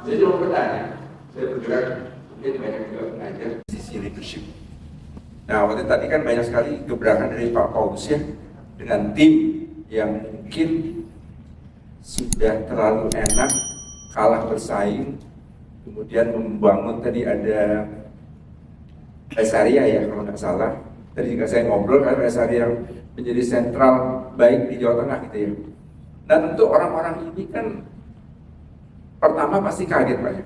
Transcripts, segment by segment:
Jadi mau bertanya, saya bergerak mungkin banyak juga mengajar sisi leadership. Nah, waktu tadi kan banyak sekali gebrakan dari Pak Paulus ya, dengan tim yang mungkin sudah terlalu enak, kalah bersaing, kemudian membangun tadi ada rest area ya kalau nggak salah. Tadi juga saya ngobrol kan rest area yang menjadi sentral baik di Jawa Tengah gitu ya. Dan untuk orang-orang ini kan pertama pasti kaget Pak ya.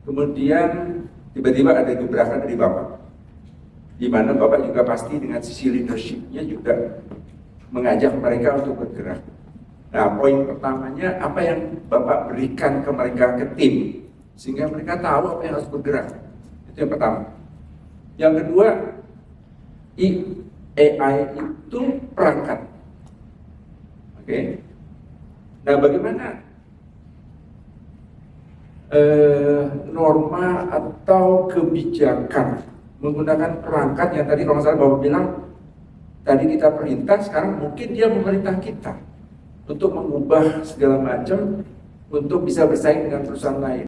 Kemudian tiba-tiba ada gebrakan dari Bapak, di mana Bapak juga pasti dengan sisi leadership-nya juga mengajak mereka untuk bergerak. Nah, poin pertamanya apa yang Bapak berikan ke mereka, ke tim, sehingga mereka tahu apa yang harus bergerak. Itu yang pertama. Yang kedua, AI itu perangkat. Oke. Nah, bagaimana norma atau kebijakan menggunakan perangkat yang tadi kalau salah Bapak bilang tadi kita perintah, sekarang mungkin dia memerintah kita untuk mengubah segala macam untuk bisa bersaing dengan perusahaan lain.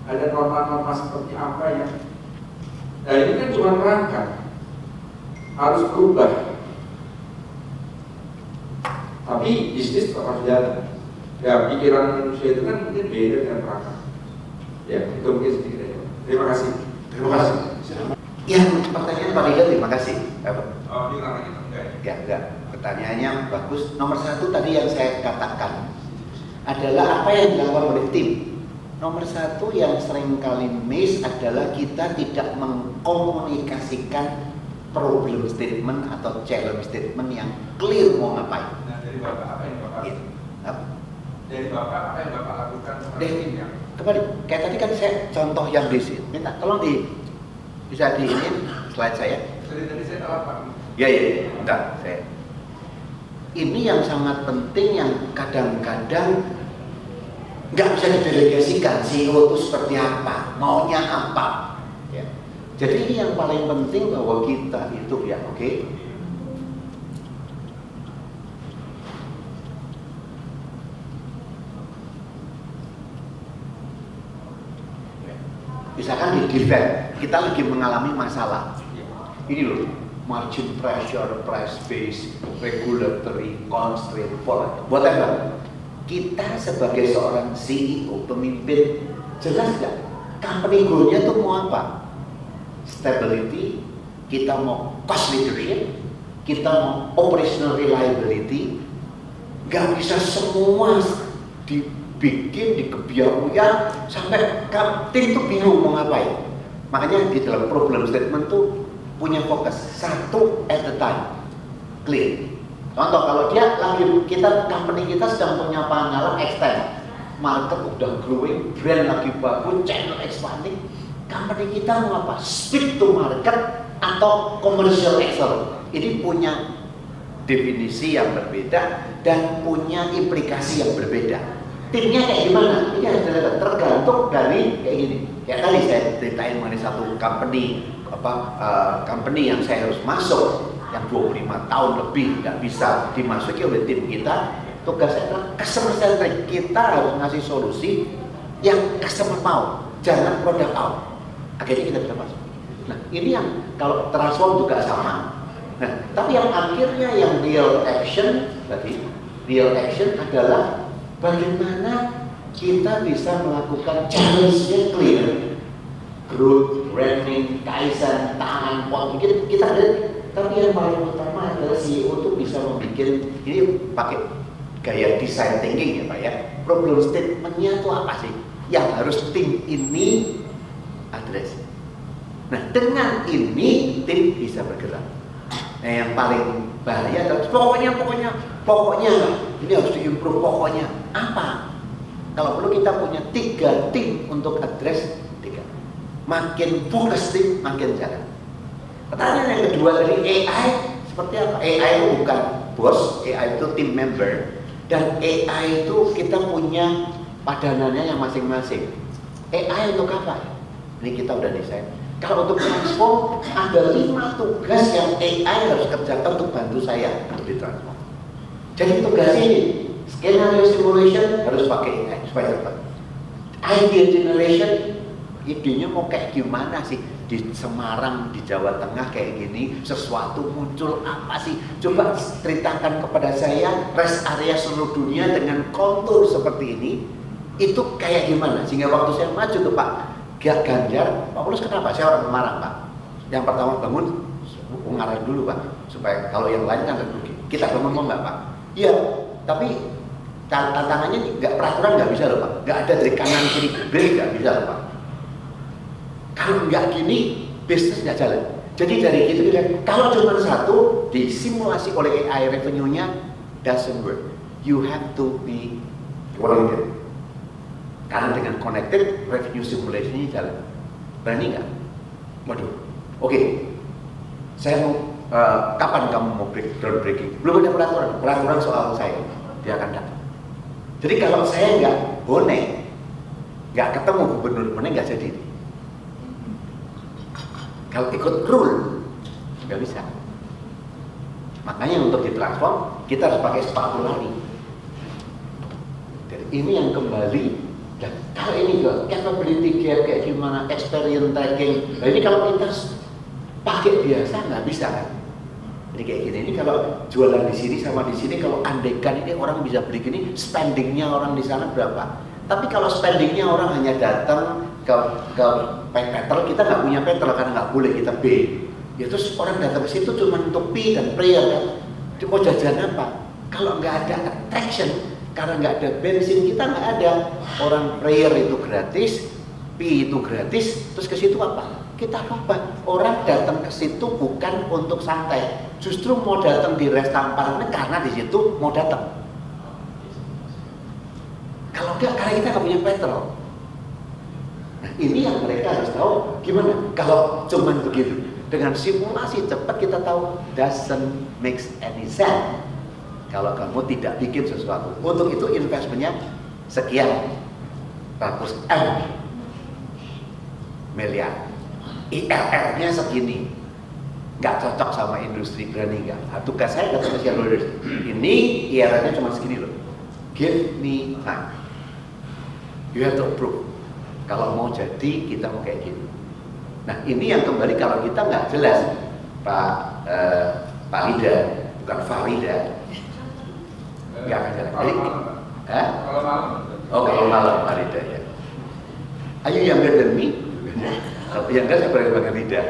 Ada norma-norma seperti apa yang ini kan cuma perangkat, harus berubah. Tapi bisnis tetap harus jalan. Ya, pikiran manusia itu kan mungkin beda dengan perangkat. Ya, itu mungkin sedikit aja. Terima kasih. Terima kasih. Ya, pertanyaan Pak Liga, terima kasih. Oh, ini karena kita enggak. Ya, enggak. Pertanyaannya bagus. Nomor satu tadi yang saya katakan adalah apa yang dilakukan oleh tim. Nomor satu yang sering kali miss adalah kita tidak mengkomunikasikan problem statement atau challenge statement yang clear mau ngapain. Nah, dari Bapak apa yang Bapak? Gitu. Dari Bapak apa yang Bapak lakukan? Kembali, kayak tadi kan saya contoh yang di sini. Minta tolong bisa di ini slide saya. Tadi saya tahu Pak. Ya, bentar saya. Ini yang sangat penting yang kadang-kadang nggak bisa didelegasikan. CEO itu seperti apa, maunya apa. Ya. Jadi ini yang paling penting bahwa kita itu ya, oke. Misalkan di defense, kita lagi mengalami masalah. Ini loh, margin pressure, price base, regulatory constraint, whatever. Kita sebagai seorang CEO, pemimpin, jelas nggak? Company goal-nya tuh mau apa? Stability, kita mau cost leadership, kita mau operational reliability. Nggak bisa semua dibikin, dikebiak-biak sampai tim tuh bingung mau ngapain. Makanya di dalam problem statement tuh punya fokus satu at a time, clear. Contoh kalau dia lagi company kita sedang punya pangalan extend, market udah growing, brand lagi bagus, channel expanding, company kita mau apa? Speak to market atau commercial excellence. Ini punya definisi yang berbeda dan punya implikasi yang berbeda. Timnya kayak gimana? Ini adalah tergantung dari kayak gini. Kayak tadi saya ceritain mengenai satu company yang saya harus masuk yang 25 tahun lebih nggak bisa dimasuki oleh tim kita. Tugasnya adalah customer centric. Kita harus ngasih solusi yang customer mau, jangan produk out. Akhirnya kita bisa masuk. Nah, ini yang kalau transform juga sama. Nah, tapi yang akhirnya yang real action adalah bagaimana kita bisa melakukan challenge-nya clear, growth, branding, kaizen, tangan, pot, kita ada. Tapi yang paling utama adalah CEO itu bisa membuat ini pakai gaya design thinking ya Pak ya. Problem statement-nya itu apa sih yang harus tim ini address. Nah, dengan ini tim bisa bergerak. Nah, yang paling bahaya adalah pokoknya ini harus diimprove pokoknya. Apa? Kalau perlu kita punya 3 tim untuk address 3. Makin fokus tim, makin jalan. Pertanyaan yang kedua dari AI seperti apa? AI itu bukan bos, AI itu team member, dan AI itu kita punya padanannya yang masing-masing. AI untuk apa? Ini kita udah desain. Kalau untuk transform ada 5 tugas yang AI harus kerjakan untuk bantu saya untuk ditransform. Jadi tugas ini skenario simulation harus pakai AI supaya cepat. idea generation, idenya mau kayak gimana sih? Di Semarang, di Jawa Tengah kayak gini, sesuatu muncul apa sih? Coba ceritakan kepada saya rest area seluruh dunia dengan kontur seperti ini, itu kayak gimana? Sehingga waktu saya maju ke Pak Ganjar, Pak Paulus kenapa? Saya orang Semarang Pak. Yang pertama bangun Ungaran dulu Pak, supaya kalau yang lain kan rugi. Kita bangun mau nggak Pak? Iya, tapi tantangannya peraturan nggak bisa loh Pak. Nggak ada dari kanan kiri beli nggak bisa loh Pak. Kalau nggak gini, bisnis nggak jalan. Jadi dari gitu, kalau cuma satu disimulasi oleh AI revenue-nya doesn't work. You have to be connected. Karena dengan connected, revenue simulation-nya jalan. Berani nggak? Waduh, oke. Saya mau, kapan kamu mau groundbreaking? Belum ada peraturan soal saya. Dia akan datang. Jadi kalau saya nggak bonek, nggak ketemu gubernur bonek nggak jadi. Kalau ikut rule, nggak bisa. Makanya untuk ditransform, kita harus pakai sepatu lari. Dan ini yang kembali, dan kalau ini juga capability gap kayak gimana, experience tagging. Nah ini kalau kita pakai biasa nggak bisa kan? Jadi kayak gini, ini kalau jualan di sini sama di sini, kalau andekan ini orang bisa beli gini, spendingnya orang di sana berapa? Tapi kalau spendingnya orang hanya datang ke petrol, kita nggak punya petrol karena nggak boleh kita B. Ya terus orang datang ke situ cuma untuk P dan prayer kan. Mau jajan apa? Kalau nggak ada attraction, karena nggak ada bensin, kita nggak ada. Orang prayer itu gratis, P itu gratis, terus ke situ apa? Kita apa? Orang datang ke situ bukan untuk santai, justru mau datang di restoran karena di situ mau datang. Kalau enggak, karena kita nggak punya petrol. Nah ini yang mereka harus tahu gimana. Kalau cuman begitu, dengan simulasi cepat kita tahu doesn't make any sense. Kalau kamu tidak bikin sesuatu, untuk itu investmentnya sekian ratus miliar, IRR-nya segini, nggak cocok sama industri, berani nggak? Tugas saya kata shareholders, ini IRR-nya cuma segini loh, give me time. You have to approve. Kalau mau jadi, kita mau kayak gini. Nah ini yang kembali kalau kita nggak jelas, Pak Lida, bukan Farida, nggak akan jalan. Jadi, kalau malam? Oh kalau malam Pak Lida ya. Are you younger than me? Yang saya berani Lida.